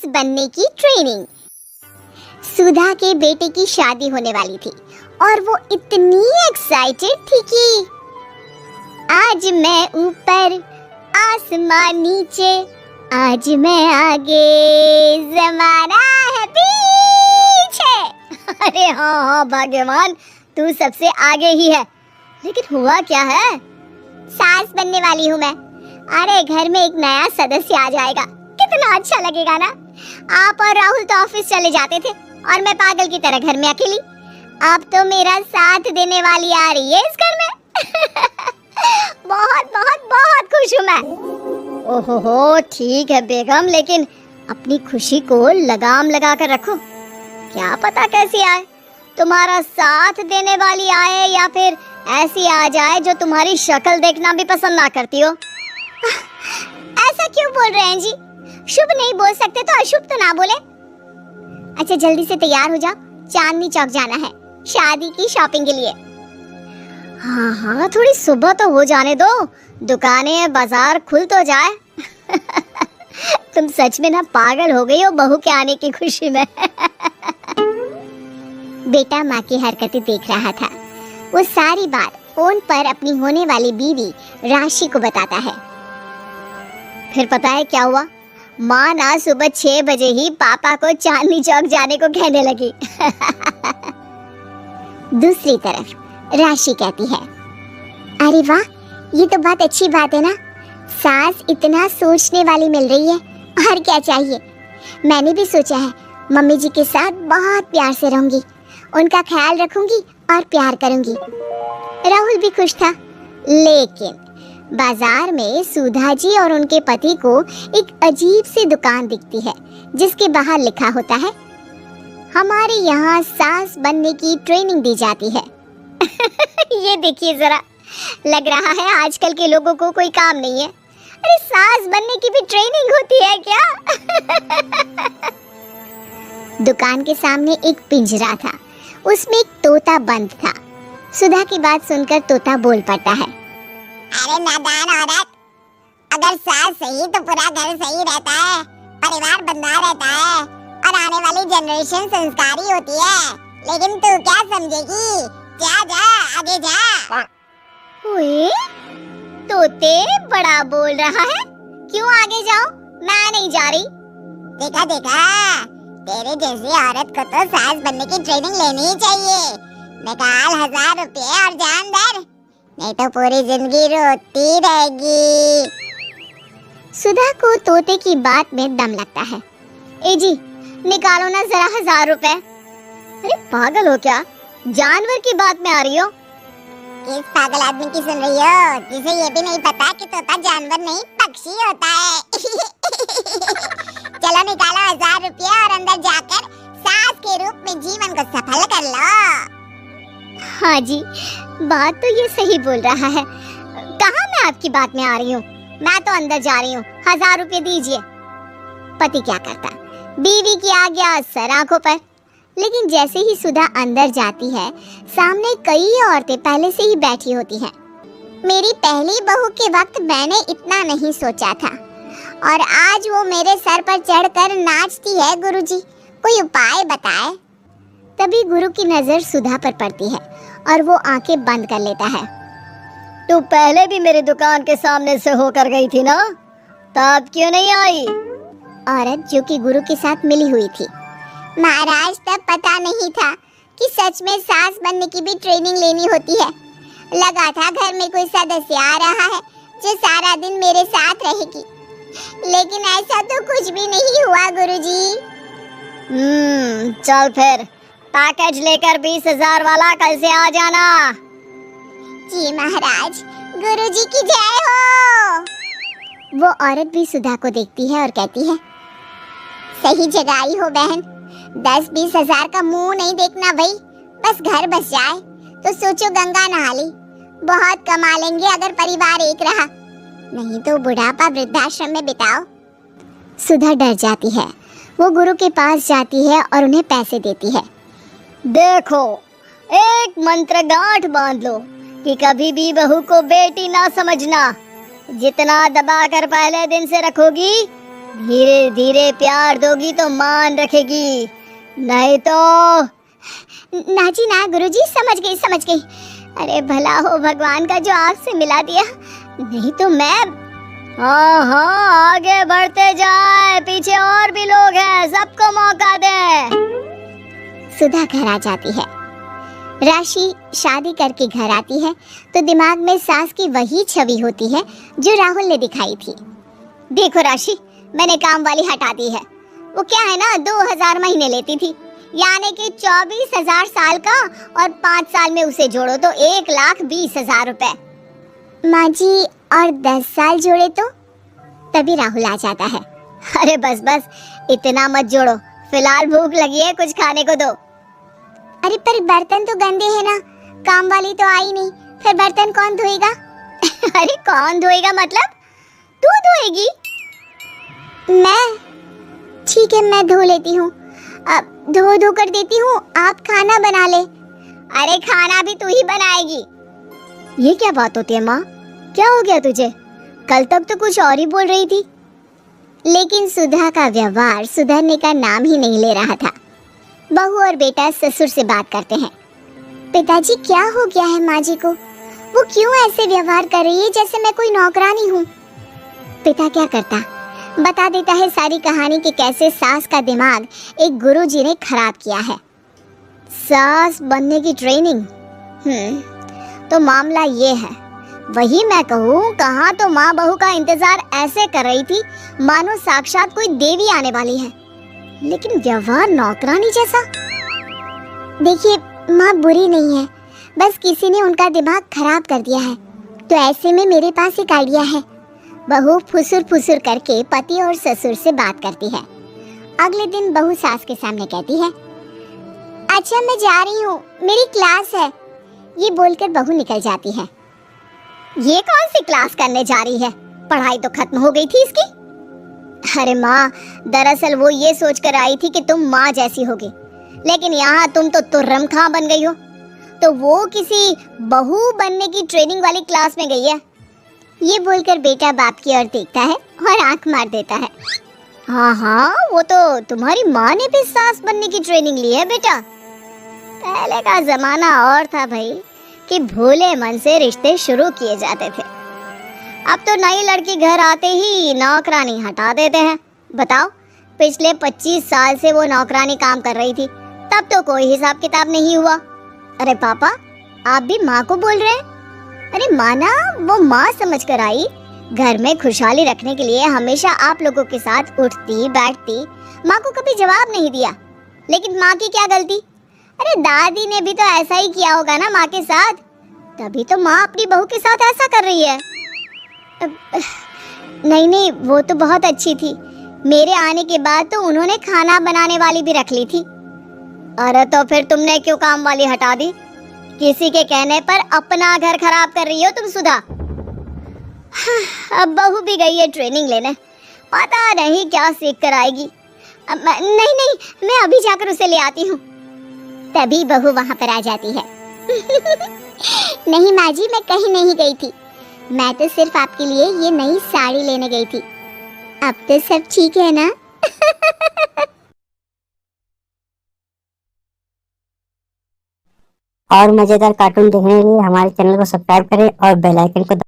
सास बनने की ट्रेनिंग। सुधा के बेटे की शादी होने वाली थी और वो इतनी एक्साइटेड थी कि आज मैं ऊपर आसमान नीचे, आज मैं आगे ज़माना है पीछे। अरे हाँ भाग्यवान, तू सबसे आगे ही है। लेकिन हुआ क्या है? सास बनने वाली हूँ मैं। अरे घर में एक नया सदस्य आ जाएगा, कितना अच्छा लगेगा ना। आप और राहुल तो ऑफिस चले जाते थे और मैं पागल की तरह घर में अकेली। अब तो मेरा साथ देने वाली आ रही है इस घर में। बहुत बहुत बहुत खुश हूँ मैं। ओहो ठीक है बेगम, लेकिन अपनी खुशी को लगाम लगा कर रखो। क्या पता कैसी आए, तुम्हारा साथ देने वाली आए या फिर ऐसी आ जाए जो तुम्हारी शक्ल देखना भी पसंद ना करती हो। ऐसा क्यों बोल रहे हैं जी? शुभ नहीं बोल सकते तो अशुभ तो ना बोले। अच्छा जल्दी से तैयार हो जाओ, चांदनी चौक जाना है शादी की शॉपिंग के लिए। हाँ हाँ थोड़ी सुबह तो हो जाने दो, दुकानें बाजार खुल तो जाए। तुम सच में ना पागल हो गई हो बहू के आने की खुशी में। बेटा माँ की हरकतें देख रहा था। वो सारी बात फोन पर अपनी होने वाली बीवी राशि को बताता है। फिर पता है क्या हुआ? माँ ना सुबह 6 बजे ही पापा को चांदनी चौक जाने को कहने लगी। दूसरी तरफ राशि कहती है, अरे वाह, ये तो बहुत अच्छी बात है ना। सास इतना सोचने वाली मिल रही है, और क्या चाहिए। मैंने भी सोचा है मम्मी जी के साथ बहुत प्यार से रहूंगी, उनका ख्याल रखूंगी और प्यार करूंगी। राहुल भी खुश था, लेकिन बाजार में सुधा जी और उनके पति को एक अजीब सी दुकान दिखती है जिसके बाहर लिखा होता है, हमारे यहाँ सास बनने की ट्रेनिंग दी जाती है। ये देखिए जरा, लग रहा है आजकल के लोगों को कोई काम नहीं है। अरे सास बनने की भी ट्रेनिंग होती है क्या? दुकान के सामने एक पिंजरा था, उसमें एक तोता बंद था। सुधा की बात सुनकर तोता बोल पड़ता है, अरे नादान औरत, अगर सास सही तो पूरा घर सही रहता है, परिवार बंधा रहता है और आने वाली जनरेशन संस्कारी होती है। लेकिन तू क्या समझेगी? जा जा आगे जा। ओए, तोते बड़ा बोल रहा है, क्यों आगे जाओ? मैं नहीं जा रही। देखा देखा, तेरे जैसी औरत को तो सास बनने की ट्रेनिंग लेनी ही चाहिए। निकाल 1000 रुपये और जान दर, नहीं तो पूरी जिंदगी रोती रहेगी। सुधा को तोते की बात में दम लगता है। ए जी, निकालो ना जरा 1000 रुपए। अरे पागल हो क्या? जानवर की बात में आ रही हो? किस पागल आदमी की सुन रही हो, जिसे ये भी नहीं पता कि तोता जानवर नहीं पक्षी होता है। चलो निकालो 1000 रुपये और अंदर जाकर सास के रूप में जीवन को सफल कर लो। हाँ जी, बात तो ये सही बोल रहा है। कहाँ मैं आपकी बात में आ रही हूँ? मैं तो अंदर जा रही हूँ, 1000 रुपये दीजिए। पति क्या करता, बीवी की आज्ञा सर आंखों पर। लेकिन जैसे ही सुधा अंदर जाती है, सामने कई औरतें पहले से ही बैठी होती हैं। मेरी पहली बहू के वक्त मैंने इतना नहीं सोचा था, और आज वो मेरे सर पर चढ़कर नाचती है। गुरुजी, कोई उपाय बताए। तभी गुरु की नजर सुधा पर पड़ती है और वो आंखें बंद कर लेता है। तू पहले भी मेरी दुकान के सामने से होकर गई थी ना, तब क्यों नहीं आई? औरत जो कि गुरु के साथ मिली हुई थी। महाराज, तब पता नहीं था कि सच में सास बनने की भी ट्रेनिंग लेनी होती है। लगा था घर में कोई सदस्य आ रहा है जो सारा दिन मेरे साथ रहेगी, लेकिन ऐसा तो कुछ भी नहीं हुआ गुरुजी। चल फिर पैकेज लेकर 20,000 वाला कल से आ जाना। जी महाराज, गुरुजी की जय हो। वो औरत भी सुधा को देखती है और कहती है, सही जगह आई हो बहन। 10-20 हजार का मुंह नहीं देखना भाई, बस घर बस जाए तो सोचो गंगा नहा ली। बहुत कमा लेंगे अगर परिवार एक रहा, नहीं तो बुढ़ापा वृद्धाश्रम में बिताओ। सुधा डर जाती है। वो गुरु के पास जाती है और उन्हें पैसे देती है। देखो, एक मंत्र गांठ बांध लो कि कभी भी बहू को बेटी ना समझना। जितना दबा कर पहले दिन से रखोगी, धीरे धीरे प्यार दोगी तो मान रखेगी, नहीं तो। ना जी ना गुरुजी, समझ गई। अरे भला हो भगवान का जो आपसे मिला दिया, नहीं तो मैं। हाँ हाँ, आगे बढ़ते जाए, पीछे और भी लोग हैं, सबको मौका दे। सुधा घर आ जाती है। राशि शादी करके घर आती है तो दिमाग में सास की वही छवि होती है जो राहुल ने दिखाई थी। देखो राशि, मैंने काम वाली हटा दी है। वो क्या है ना, 2000 महीने लेती थी, यानी कि 24,000 साल का, और 5 साल में उसे जोड़ो तो 1,20,000 रुपए। माँ जी, और 10 साल जोड़े तो? तभी राहुल आ जाता है। अरे बस बस, इतना मत जोड़ो, फिलहाल भूख लगी है, कुछ खाने को दो। अरे पर बर्तन तो गंदे हैं ना, काम वाली तो आई नहीं, फिर बर्तन कौन धोएगा? अरे कौन धोएगा मतलब? तू धोएगी? मैं? ठीक है, मैं धो लेती हूँ। अब धो कर देती हूँ, आप खाना बना ले। अरे खाना भी तू ही बनाएगी? ये क्या बात होती है माँ? क्या हो गया तुझे? कल तक तो कुछ और ही बोल रही थी। लेकिन सुधा का व्यवहार सुधरने का नाम ही नहीं ले रहा था। बहू और बेटा ससुर से बात करते हैं। पिताजी, क्या हो गया है माँ जी को? वो क्यों ऐसे व्यवहार कर रही है जैसे मैं कोई नौकरानी हूँ? पिता क्या करता, बता देता है सारी कहानी कि कैसे सास का दिमाग एक गुरुजी ने खराब किया है। सास बनने की ट्रेनिंग? तो मामला ये है, वही मैं कहूँ, कहाँ तो माँ बहू का इंतजार ऐसे कर रही थी मानो साक्षात कोई देवी आने वाली है, लेकिन व्यवहार नौकरानी जैसा। देखिए माँ बुरी नहीं है, बस किसी ने उनका दिमाग खराब कर दिया है। तो ऐसे में मेरे पास एक आइडिया है। बहू फुसुर करके पति और ससुर से बात करती है। अगले दिन बहू सास के सामने कहती है, अच्छा मैं जा रही हूँ, मेरी क्लास है। ये बोलकर बहू निकल जाती है। ये कौन सी क्लास करने जा रही है? पढ़ाई तो खत्म हो गई थी इसकी। अरे माँ, दरअसल वो ये सोचकर आई थी कि तुम माँ जैसी होगी, लेकिन यहाँ तुम तो तुर्रम खां बन गई हो। तो वो किसी बहू बनने की ट्रेनिंग वाली क्लास में गई है। ये बोलकर बेटा बाप की ओर देखता है और आंख मार देता है। हाँ हाँ, वो तो तुम्हारी माँ ने भी सास बनने की ट्रेनिंग ली है बेटा। पहले का जमाना और था भाई, कि भोले मन से रिश्ते शुरू किए जाते थे। अब तो नई लड़की घर आते ही नौकरानी हटा देते हैं। बताओ, पिछले 25 साल से वो नौकरानी काम कर रही थी, तब तो कोई हिसाब किताब नहीं हुआ। अरे पापा, आप भी माँ को बोल रहे हैं? अरे माना, वो माँ समझ कर आई, घर में खुशहाली रखने के लिए हमेशा आप लोगों के साथ उठती बैठती। माँ को कभी जवाब नहीं दिया, लेकिन माँ की क्या गलती? अरे दादी ने भी तो ऐसा ही किया होगा ना माँ के साथ, तभी तो माँ अपनी बहू के साथ ऐसा कर रही है। नहीं, वो तो बहुत अच्छी थी। मेरे आने के बाद तो उन्होंने खाना बनाने वाली भी रख ली थी। अरे तो फिर तुमने क्यों काम वाली हटा दी? किसी के कहने पर अपना घर खराब कर रही हो तुम सुधा। अब बहू भी गई है ट्रेनिंग लेने, पता नहीं क्या सीख कर आएगी। नहीं, मैं अभी जाकर उसे ले आती हूँ। तभी बहू वहाँ पर आ जाती है। नहीं माँ जी, मैं कहीं नहीं गई थी, मैं तो सिर्फ आपके लिए ये नई साड़ी लेने गई थी। अब तो सब ठीक है ना? और मजेदार कार्टून देखने के लिए हमारे चैनल को सब्सक्राइब करें और बेल आइकन को